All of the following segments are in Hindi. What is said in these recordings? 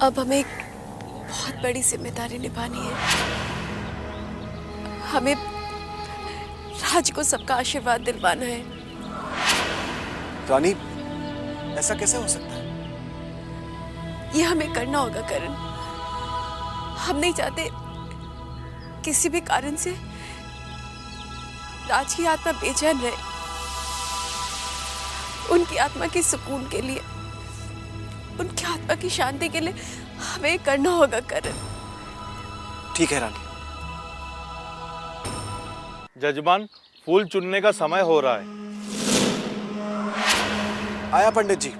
अब हमें एक बहुत बड़ी जिम्मेदारी निभानी है। हमें राज को सबका आशीर्वाद दिलवाना है। रानी, ऐसा कैसे हो सकता है? ये हमें करना होगा करण। हम नहीं चाहते किसी भी कारण से राज की आत्मा बेचैन रहे। उनकी आत्मा के सुकून के लिए, उनकी आत्मा की शांति के लिए हमें करना होगा करण। ठीक है रानी। जजमान, फूल चुनने का समय हो रहा है। आया पंडित जी।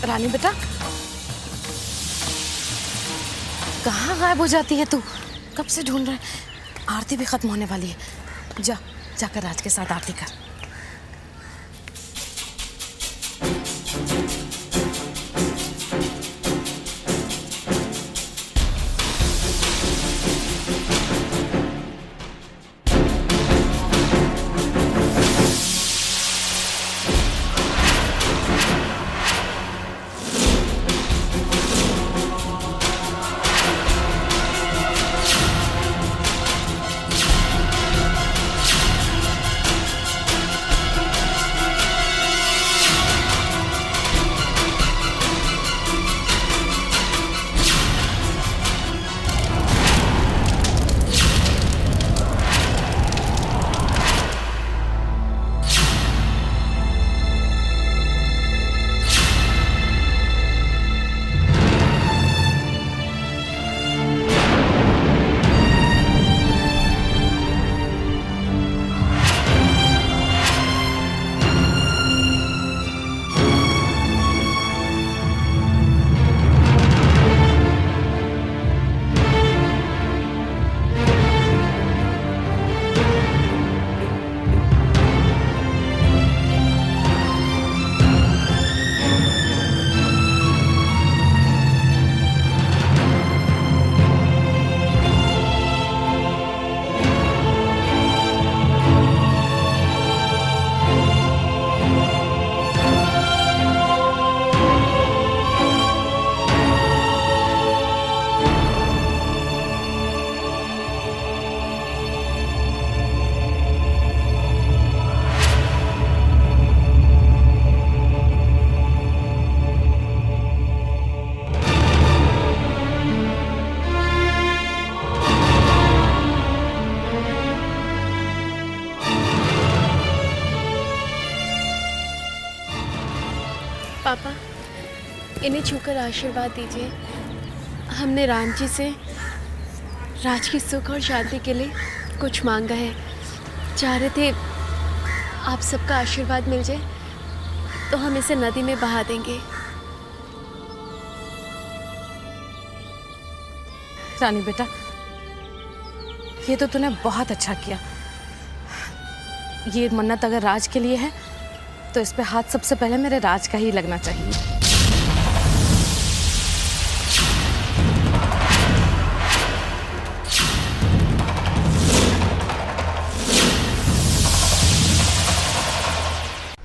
रानी बेटा, कहाँ गायब हो जाती है तू? कब से ढूंढ रहे हैं? आरती भी खत्म होने वाली है। जा, जाकर राज के साथ आरती कर। इन्हें छूकर आशीर्वाद दीजिए। हमने राम जी से राज की सुख और शांति के लिए कुछ मांगा है। चाह रहे थे आप सबका आशीर्वाद मिल जाए तो हम इसे नदी में बहा देंगे। रानी बेटा, ये तो तूने बहुत अच्छा किया। ये मन्नत अगर राज के लिए है तो इस पे हाथ सबसे पहले मेरे राज का ही लगना चाहिए।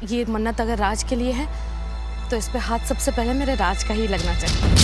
ये मन्नत अगर राज के लिए है तो इस पे हाथ सबसे पहले मेरे राज का ही लगना चाहिए।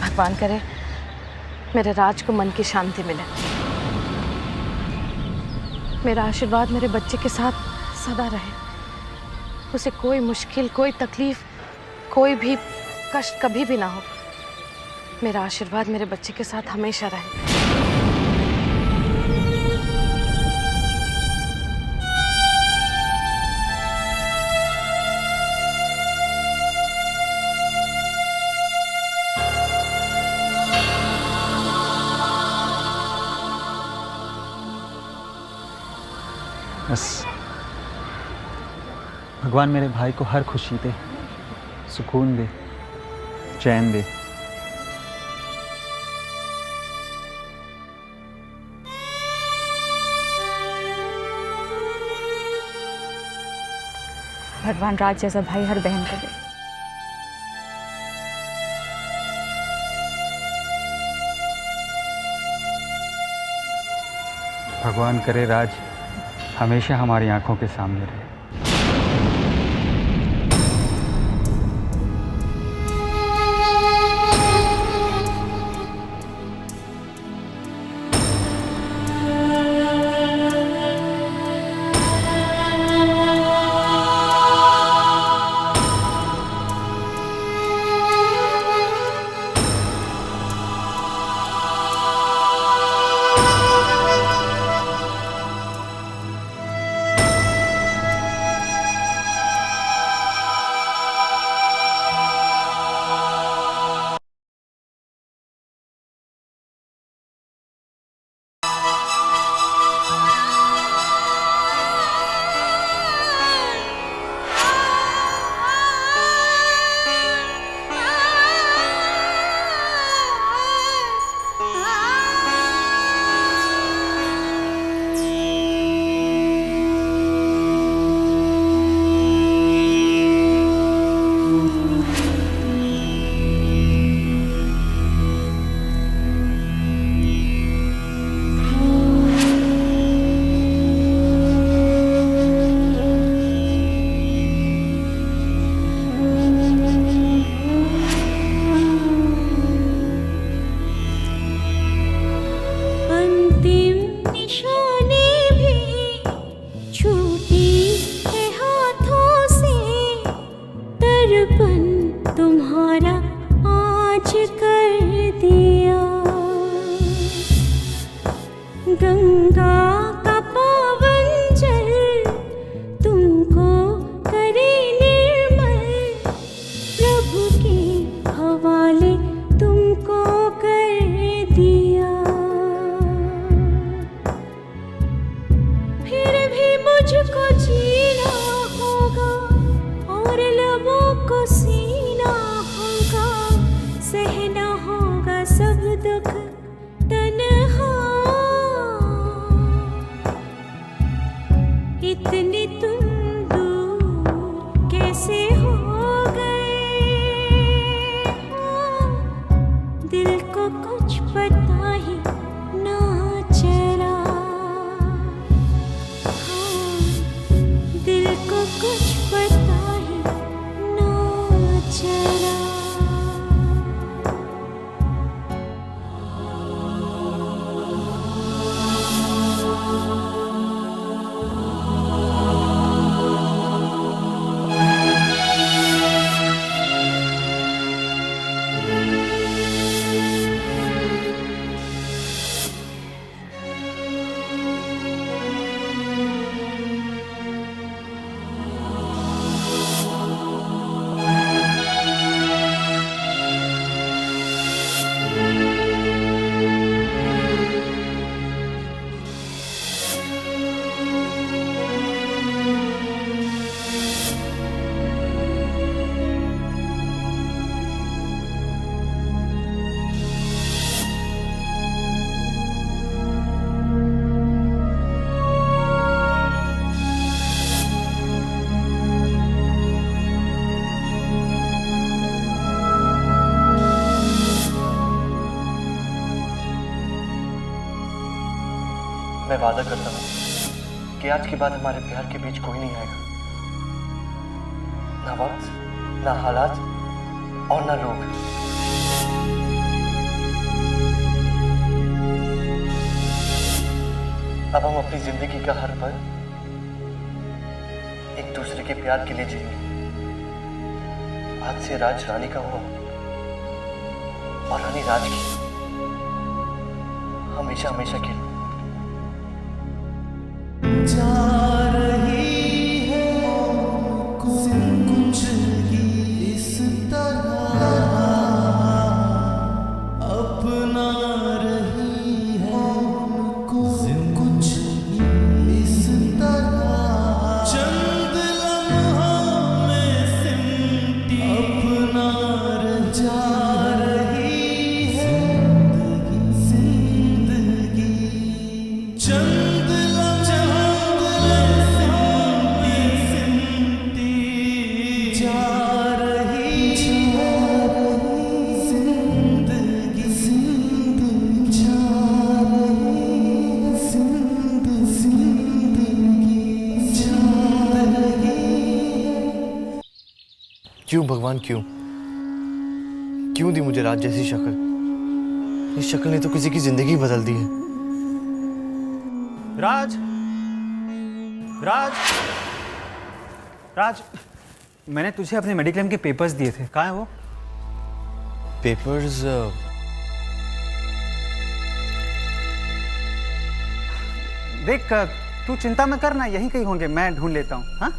भगवान करे मेरे राज को मन की शांति मिले। मेरा आशीर्वाद मेरे बच्चे के साथ सदा रहे। उसे कोई मुश्किल, कोई तकलीफ, कोई भी कष्ट कभी भी ना हो। मेरा आशीर्वाद मेरे बच्चे के साथ हमेशा रहे। बस भगवान मेरे भाई को हर खुशी दे, सुकून दे, चैन दे। भगवान राज जैसा भाई हर बहन को दे। भगवान करे राज हमेशा हमारी आंखों के सामने रहे। मैं वादा करता हूँ कि आज के बाद हमारे प्यार के बीच कोई नहीं आएगा, ना वक्त, ना हालात और ना लोग। अब हम अपनी जिंदगी का हर पल एक दूसरे के प्यार के लिए जिएंगे। आज से राज रानी का हुआ और रानी राज की, हमेशा हमेशा के लिए। क्यों भगवान, क्यों दी मुझे राज जैसी शक्ल? इस शक्ल ने तो किसी की जिंदगी बदल दी है। राज, राज, राज, मैंने तुझे अपने मेडिक्लेम के पेपर्स दिए थे, कहाँ है वो? पेपर्स? देख, तू चिंता मत करना, यहीं कहीं होंगे, मैं ढूंढ लेता हूँ। हाँ,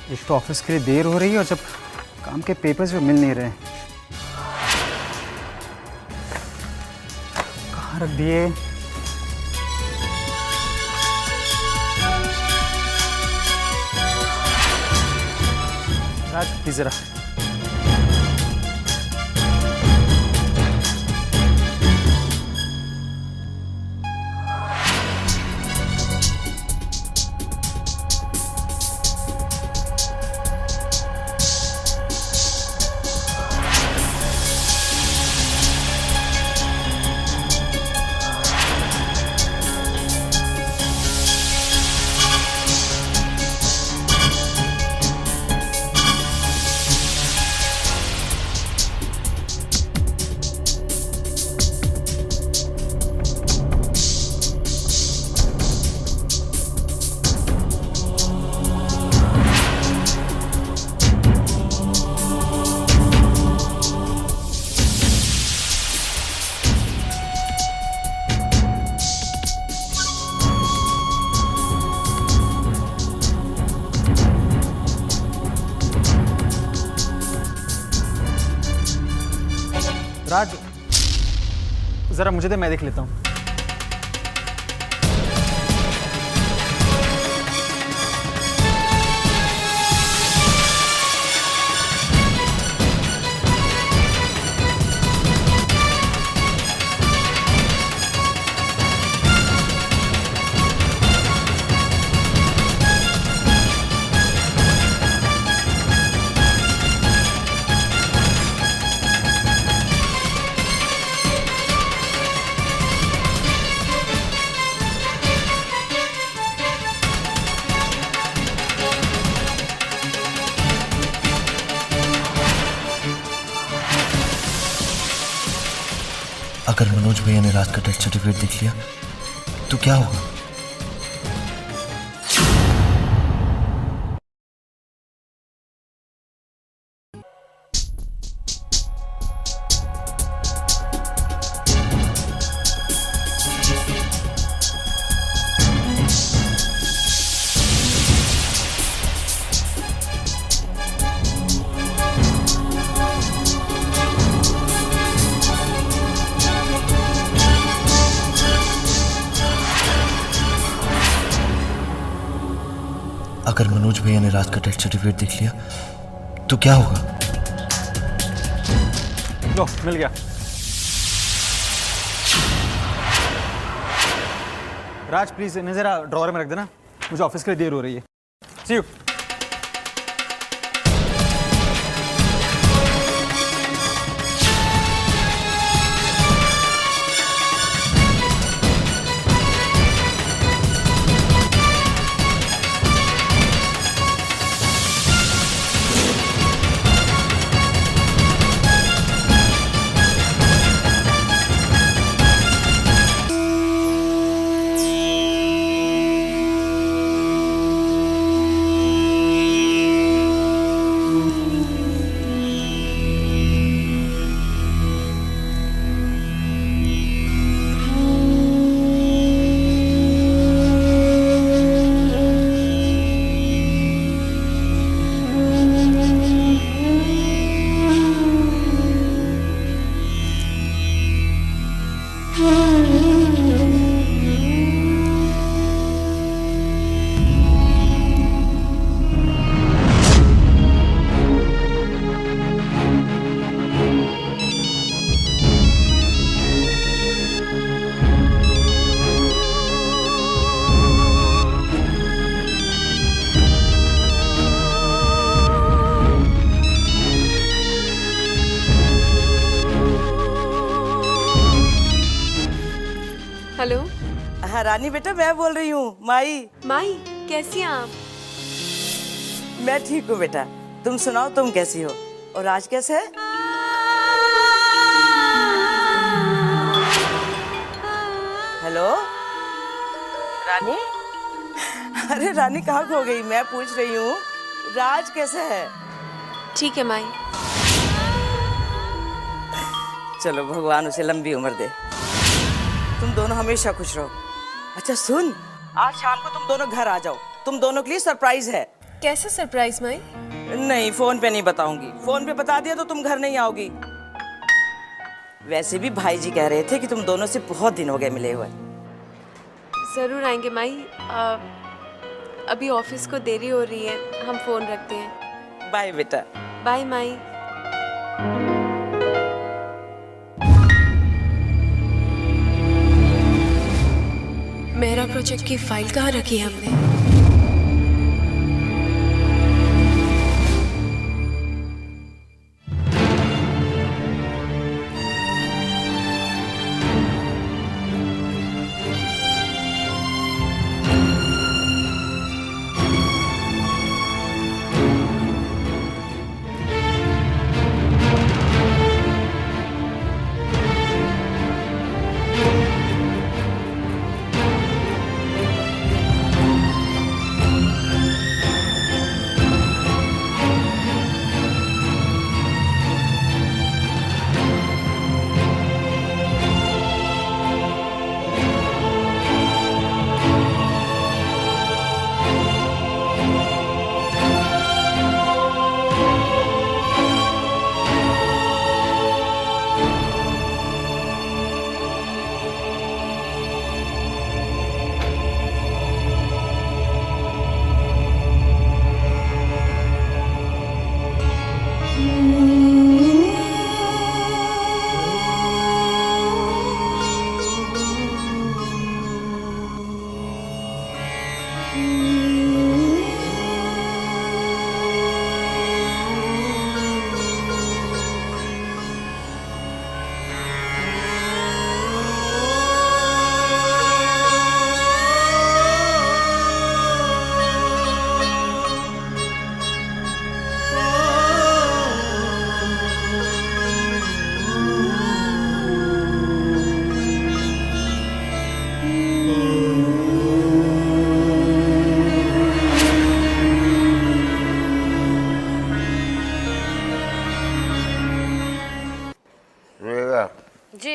एक तो ऑफिस के लिए देर हो रही है और जब काम के पेपर्स भी मिल नहीं रहे। कहाँ रख दिए? राज, प्लीज जरा। राज, जरा मुझे दे, मैं देख लेता हूँ। अगर मनोज भैया ने राज का डेथ सर्टिफिकेट देख लिया तो क्या होगा? अगर मनोज भैया ने राज का डेथ सर्टिफिकेट देख लिया तो क्या होगा? लो, मिल गया। राज प्लीज इन्हें जरा ड्रॉअर में रख देना, मुझे ऑफिस के लिए देर हो रही है। सी यू। हेलो। हाँ रानी बेटा, मैं बोल रही हूँ माई। माई, कैसी हैं आप? मैं ठीक हूँ बेटा, तुम सुनाओ, तुम कैसी हो? और राज कैसे है? हेलो रानी। अरे रानी कहाँ खो गई? मैं पूछ रही हूँ राज कैसे है? ठीक है माई। चलो भगवान उसे लंबी उम्र दे, तुम दोनों हमेशा खुश रहो। अच्छा सुन, आज शाम को तुम दोनों घर आ जाओ, तुम दोनों के लिए सरप्राइज है। कैसे सरप्राइज माई? नहीं, फोन पे नहीं बताऊंगी, फोन पे बता दिया तो तुम घर नहीं आओगी। वैसे भी भाई जी कह रहे थे कि तुम दोनों से बहुत दिन हो गए मिले हुए। ज़रूर आएंगे माई। अभी ऑफिस को देरी हो रही है, हम फ़ोन रखते हैं। बाय बेटा। बाय माई। मेरा प्रोजेक्ट की फाइल कहाँ रखी है हमने? जी।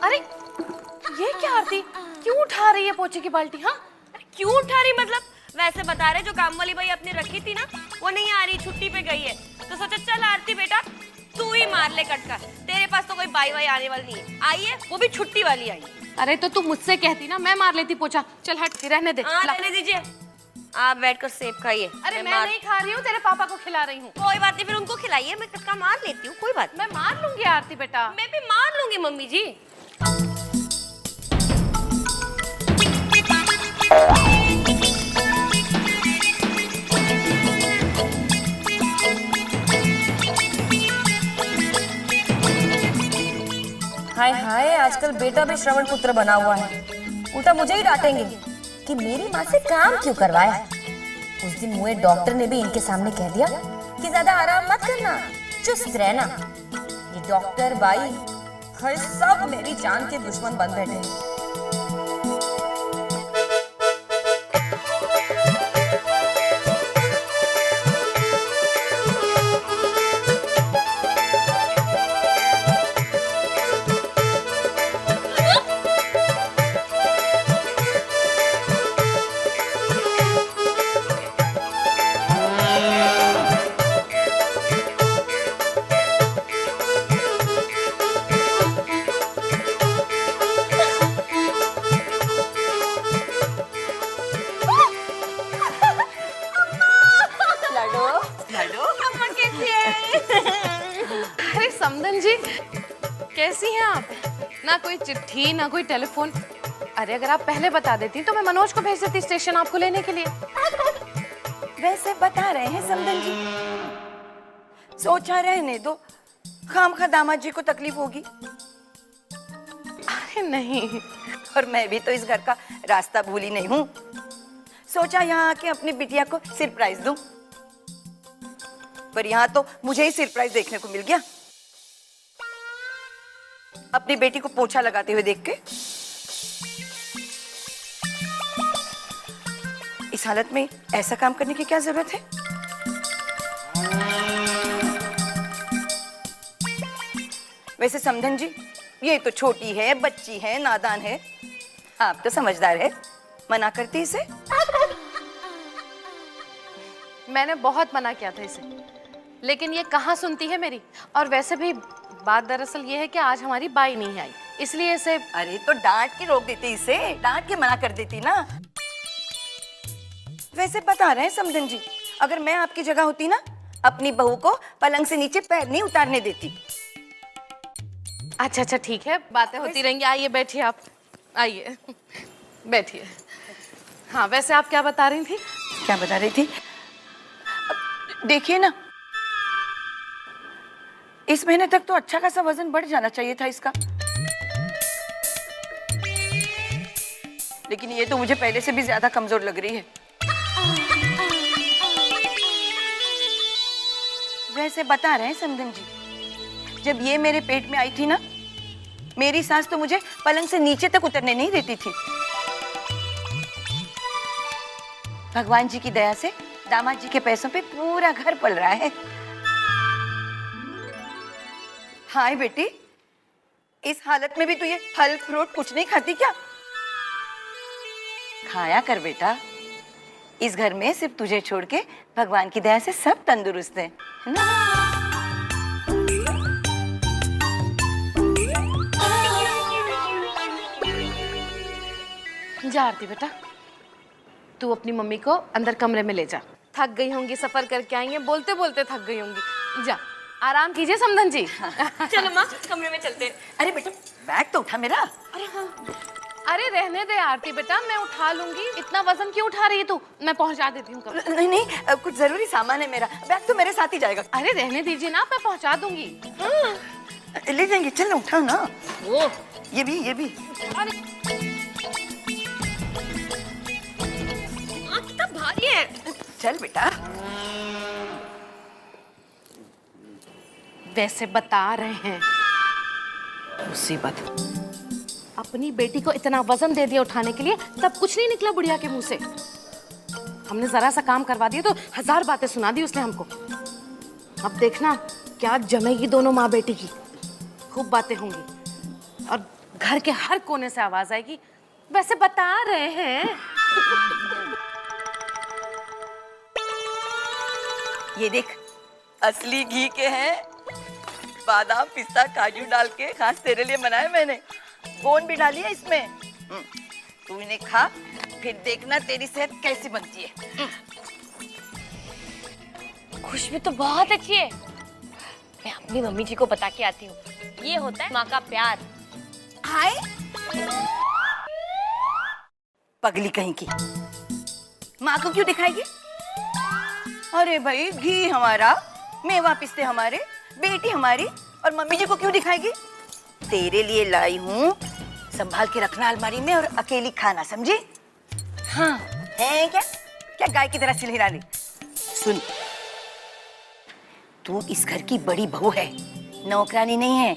अरे ये क्या आरती, क्यों उठा रही है पोछे की बाल्टी? हाँ क्यों उठा रही मतलब? वैसे बता रहे जो काम वाली बाई अपने रखी थी ना, वो नहीं आ रही, छुट्टी पे गई है, तो सोचा चल आरती बेटा तू ही मार ले कटका, तेरे पास तो कोई बाई वाई आने वाली नहीं है। आई है वो भी छुट्टी वाली आई। अरे तो तू मुझसे कहती ना, मैं मार लेती पोछा। चल हट, रहने दे। रहने दीजिए, आप बैठकर सेब खाइए। अरे मैं नहीं खा रही हूँ, तेरे पापा को खिला रही हूँ। कोई बात नहीं, फिर उनको खिलाइए, मैं कटका मार लेती हूँ, कोई बात। मैं मार लूंगी आरती बेटा। मैं भी मार लूंगी मम्मी जी। हाय हाय, आजकल बेटा भी श्रवण पुत्र बना हुआ है। उल्टा मुझे ही डांटेंगे कि मेरी माँ से काम क्यों करवाया। उस दिन मुझे डॉक्टर ने भी इनके सामने कह दिया कि ज्यादा आराम मत करना, चुस्त रहना। ये डॉक्टर बाई हर सब मेरी जान के दुश्मन बन बैठे हैं। अरे समधन जी, कैसी हैं आप? ना कोई चिट्ठी ना कोई टेलीफोन। अरे अगर आप पहले बता देती तो मैं मनोज को भेज देती स्टेशन आपको लेने के लिए। वैसे बता रहे हैं समधन जी, सोचा रहने दो, खामखा दामाद जी को तकलीफ होगी। अरे नहीं, और मैं भी तो इस घर का रास्ता भूली नहीं हूँ। सोचा यहाँ आके अपनी बिटिया को सरप्राइज दूं, पर यहाँ तो मुझे ही सरप्राइज देखने को मिल गया। अपनी बेटी को पोछा लगाते हुए देख के इस हालत में ऐसा काम करने की क्या जरूरत है? वैसे समधन जी, ये तो छोटी है, बच्ची है, नादान है। आप तो समझदार है, मना करती इसे। मैंने बहुत मना किया था इसे, लेकिन ये कहाँ सुनती है मेरी। और वैसे भी बात दरअसल ये है कि आज हमारी बाई नहीं आई, इसलिए इसे। अरे तो डांट के रोक देती इसे, डांट के मना कर देती ना। वैसे बता रहे हैं समधन जी, अगर मैं आपकी जगह होती ना, अपनी बहू को पलंग से नीचे पैर नहीं उतारने देती। अच्छा अच्छा ठीक है, बातें होती रहेंगी। आइए बैठिए, आप आइए बैठिए। हाँ वैसे आप क्या बता रही थी? क्या बता रही थी? देखिए ना, इस महीने तक तो अच्छा खासा वजन बढ़ जाना चाहिए था इसका, लेकिन ये तो मुझे पहले से भी ज्यादा कमजोर लग रही है। वैसे बता रहे हैं समधन जी, जब ये मेरे पेट में आई थी ना, मेरी सास तो मुझे पलंग से नीचे तक उतरने नहीं देती थी। भगवान जी की दया से दामाद जी के पैसों पे पूरा घर पल रहा है। हाय बेटी, इस हालत में भी तू ये फल फ्रूट कुछ नहीं खाती क्या? खाया कर बेटा, इस घर में सिर्फ तुझे छोड़ के भगवान की दया से सब तंदुरुस्त हैं, है ना? जा आरती बेटा, तू अपनी मम्मी को अंदर कमरे में ले जा। थक गई होंगी, सफर करके आई हैं, बोलते बोलते थक गई होंगी। जा आराम कीजिए समधन जी। चलो माँ, कमरे में चलते हैं। अरे बेटा, बैग तो उठा मेरा। अरे हाँ, अरे रहने दे आरती बेटा, मैं उठा लूंगी। इतना वजन क्यों उठा रही है तू? मैं पहुंचा देती हूँ। नहीं नहीं, कुछ जरूरी सामान है मेरा, बैग तो मेरे साथ ही जाएगा। अरे रहने दीजिए ना, मैं पहुंचा दूंगी। ले जाएंगे, चल उठा ना। वो ये भी। अरे कितना भारी है। चल बेटा। वैसे बता रहे हैं, मुसीबत। अपनी बेटी को इतना वजन दे दिया उठाने के लिए, तब कुछ नहीं निकला बुढ़िया के मुंह से। हमने जरा सा काम करवा दिया तो 1000 बातें सुना दी उसने हमको। अब देखना क्या जमेगी दोनों माँ बेटी की। खूब बातें होंगी और घर के हर कोने से आवाज आएगी। वैसे बता रहे हैं। ये देख, असली घी के हैं, बादाम पिस्ता काजू डाल के खास तेरे लिए बनाए मैंने। गोंद भी डाली है इसमें। तू इन्हें खा, फिर देखना तेरी सेहत कैसी बनती है। खुशबू तो बहुत अच्छी है। मैं अपनी मम्मी जी को बता के आती हूँ। ये होता है माँ का प्यार। हाय पगली कहीं की, माँ को क्यों दिखाएगी? अरे भाई, घी हमारा, मेवा पिस्ते हमारे, बेटी हमारी, और मम्मी जी को क्यों दिखाएगी? तेरे लिए लाई हूँ, संभाल के रखना अलमारी में और अकेली खाना, समझी? हाँ है क्या? क्या गाय की तरह सिलहिलानी? सुन, तू इस घर की बड़ी बहू है, नौकरानी नहीं है।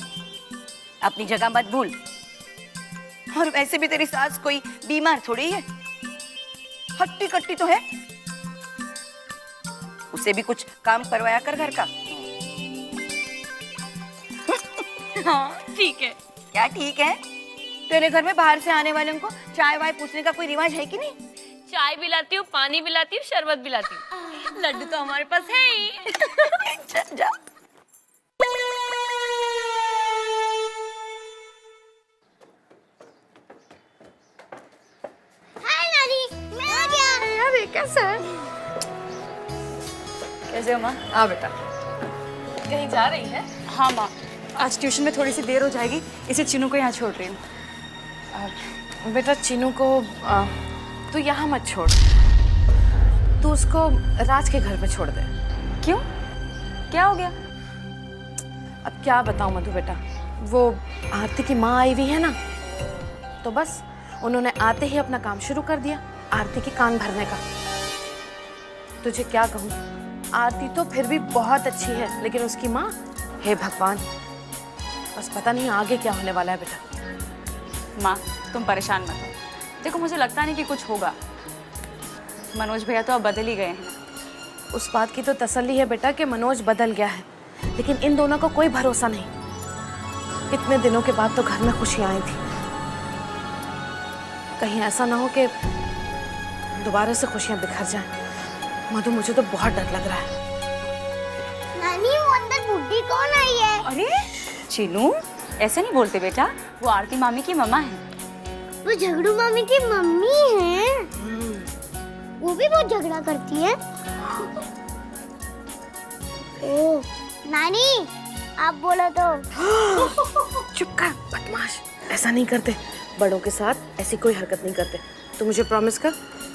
अपनी जगह मत भूल। और वैसे भी तेरी सास कोई बीमार थोड़ी है, हट्टी कट्टी तो है। उसे भी कुछ काम करवाया कर घर का। हाँ ठीक है। क्या ठीक है? तेरे घर में बाहर से आने वालों को चाय वाय पूछने का कोई रिवाज है कि नहीं? चाय भी लाती हूँ, पानी भी लाती हूँ, शरबत भी लाती हूँ। लड्डू तो हमारे पास है ही। चल जा। अरे कैसे है? कैसे हो माँ? हाँ बेटा, कहीं जा रही है? हाँ माँ, आज ट्यूशन में थोड़ी सी देर हो जाएगी, इसे चिनू को यहाँ छोड़ रही हूँ। बेटा चिनू को तू यहाँ मत छोड़, तू उसको राज के घर पे छोड़ दे। क्यों? क्या हो गया? अब क्या बताऊँ मधु बेटा, वो आरती की माँ आई हुई है ना, तो बस उन्होंने आते ही अपना काम शुरू कर दिया, आरती के कान भरने का। तुझे क्या कहूँ, आरती तो फिर भी बहुत अच्छी है, लेकिन उसकी माँ, हे भगवान, बस पता नहीं आगे क्या होने वाला है बेटा। माँ तुम परेशान मत हो, देखो मुझे लगता नहीं कि कुछ होगा। मनोज भैया तो अब बदल ही गए हैं। उस बात की तो तसल्ली है बेटा कि मनोज बदल गया है, लेकिन इन दोनों को कोई भरोसा नहीं। इतने दिनों के बाद तो घर में खुशियां आई थी, कहीं ऐसा ना हो कि दोबारा से खुशियां बिखर जाएं। मधु मुझे तो बहुत डर लग रहा है। नानी वो अंदर बुड्ढी कौन आई है? अरे चिनू, ऐसे नहीं बोलते बेटा, वो आरती मामी की मम्मा है। वो झगड़ू मामी की मम्मी है। वो भी बहुत झगड़ा करती है। ओ नानी आप बोलो तो। चुप कर बदमाश, ऐसा नहीं करते, बड़ों के साथ ऐसी कोई हरकत नहीं करते। तू मुझे प्रॉमिस कर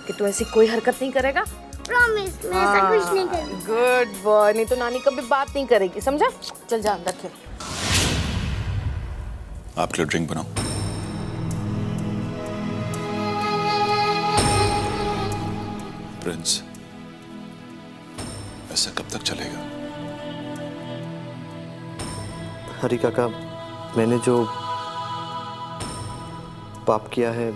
कि तू ऐसी कोई हरकत नहीं करेगा। प्रॉमिस, मैं ऐसा कुछ नहीं करूँगी। गुड बॉय, नहीं तो नानी कभी बात नहीं करेगी, समझा? चल जा अंदर खेल। आपके लिए ड्रिंक बनाओ। प्रिंस, ऐसा कब तक चलेगा? हरी काका, मैंने जो पाप किया है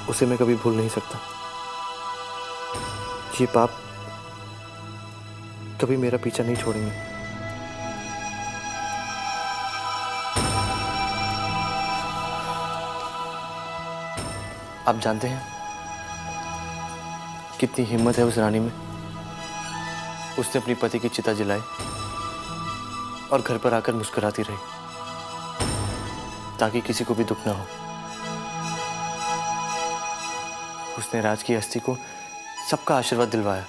उसे मैं कभी भूल नहीं सकता। ये पाप कभी मेरा पीछा नहीं छोड़ेंगे। आप जानते हैं कितनी हिम्मत है उस रानी में। उसने अपनी पति की चिता जलाई और घर पर आकर मुस्कुराती रही ताकि किसी को भी दुख ना हो। उसने राज की अस्थि को सबका आशीर्वाद दिलवाया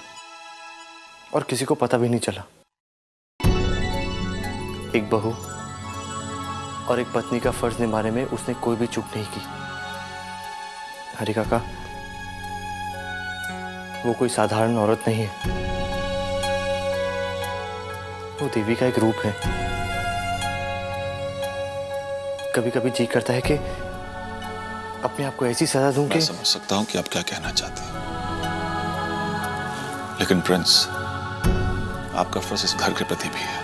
और किसी को पता भी नहीं चला। एक बहू और एक पत्नी का फर्ज निभाने में उसने कोई भी चूक नहीं की। हरी काका, वो कोई साधारण औरत नहीं है, वो देवी का एक रूप है। कभी कभी जी करता है कि अपने आप को ऐसी सजा दूं कि मैं समझ सकता हूं कि आप क्या कहना चाहते हैं, लेकिन प्रिंस, आपका फर्ज इस घर के प्रति भी है।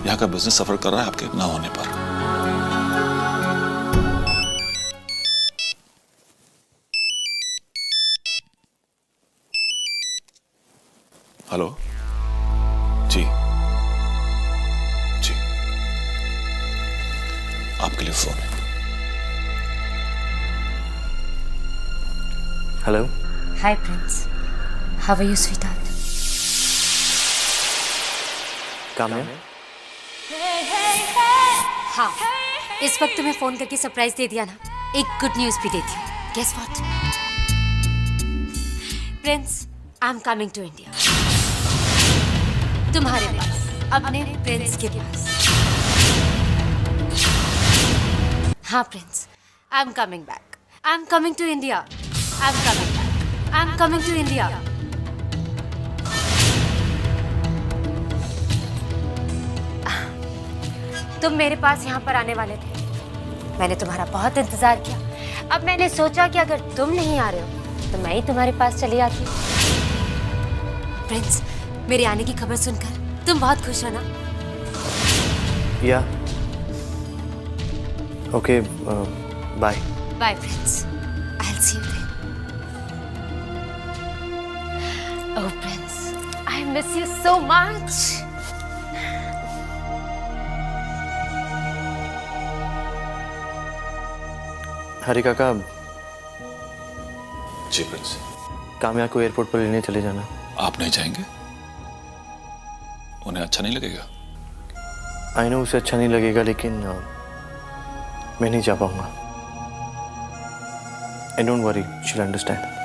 यहाँ का बिजनेस सफर कर रहा है आपके ना होने पर। हेलो जी जी, आपके लिए फोन है। Hello. Hi Prince, how are you sweetheart? काम है? हाँ, इस वक्त तुम्हें फोन करके सरप्राइज दे दिया ना, एक गुड न्यूज भी देती हूँ। Guess what? Prince, I am coming to India. तुम्हारे पास, अपने प्रिंस के पास। हाँ Prince, I am coming back. I am coming to India. I am coming back. I am coming to India. तुम मेरे पास यहाँ पर आने वाले थे। मैंने तुम्हारा बहुत इंतजार किया। अब मैंने सोचा कि अगर तुम नहीं आ रहे हो तो मैं ही तुम्हारे पास चली आती। प्रिंस, मेरे आने की खबर सुनकर तुम बहुत खुश हो ना? या okay, bye. Bye Prince, I will see you there. Oh Prince, I miss you so much. Hari काका, जी प्रिंस। काम्या को एयरपोर्ट पर लेने चले जाना। आप नहीं जाएंगे? उन्हें अच्छा नहीं लगेगा? आई नो उसे अच्छा नहीं लगेगा, लेकिन मैं नहीं जा पाऊंगा। And don't worry, she will understand.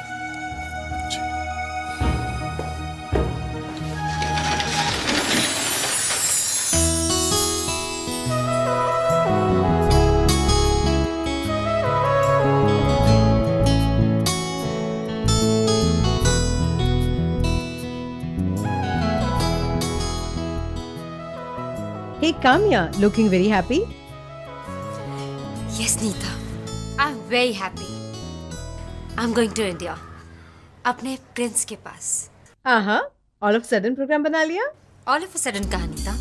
Hey Kamya, looking very happy? Yes, Neeta. I'm very happy. I'm going to India. अपने प्रिंस के पास। All of a sudden program बना लिया? All of a sudden कहा नीता।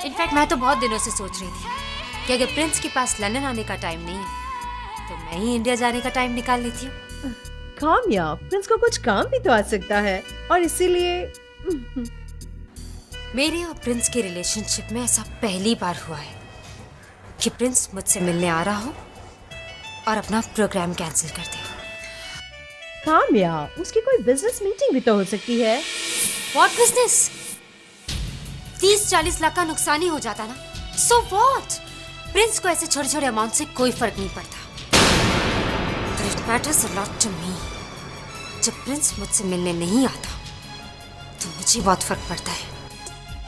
इनफैक्ट मैं तो बहुत दिनों से सोच रही थी कि अगर प्रिंस के पास लंदन आने का टाइम नहीं है तो मैं ही इंडिया जाने का टाइम निकाल लेती हूँ। काम्या, प्रिंस को कुछ काम भी तो आ सकता है, और इसीलिए मेरे और प्रिंस के रिलेशनशिप में ऐसा पहली बार हुआ है कि प्रिंस मुझसे मिलने आ रहा हो और अपना प्रोग्राम कैंसिल कर दे। काम्या, उसकी कोई बिजनेस मीटिंग भी तो हो सकती है। What business? 30-40 लाख का नुकसान ही हो जाता ना। So what? प्रिंस को ऐसे छोटे छोटे अमाउंट से कोई फर्क नहीं पड़ता। But it matters a lot to me। जब प्रिंस मुझसे मिलने नहीं आता तो मुझे बहुत फर्क पड़ता है।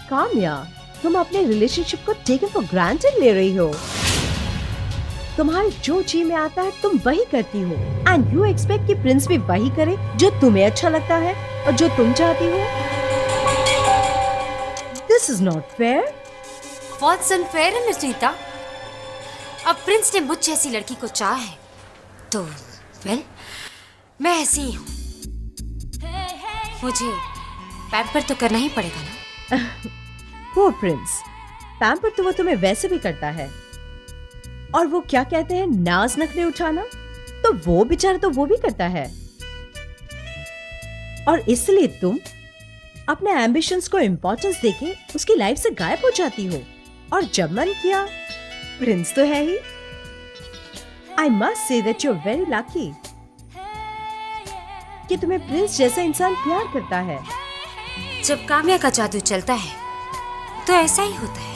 काम्या, तुम अपने रिलेशनशिप को टेकन फॉर ग्रांटेड ले रही हो। तुम्हारे जो जी में आता है तुम वही करती हो, एंड यू एक्सपेक्ट कि प्रिंस भी वही करे जो तुम्हें अच्छा लगता है और जो तुम चाहती हो। This is not fair. What's unfair है मिस नीता? अब प्रिंस ने मुझ जैसी लड़की को चाहा है तो वेल मैं ऐसी ही हूँ। मुझे पैम्पर तो करना ही पड़ेगा ना। वो प्रिंस, पैम्पर तो वो तुम्हें वैसे भी करता है, और वो क्या कहते हैं, नाज नखरे उठाना, तो वो बेचारा तो वो भी करता है। और इसलिए तुम अपने एम्बिशंस को इम्पोर्टेंस देके उसकी लाइफ से गायब हो जाती हो, और जब मन किया प्रिंस तो है ही। I must say that you are very lucky कि तुम्हें प्रिंस जैसा इंसान प्यार करता है। जब काम्या का जादू चलता है तो ऐसा ही होता है।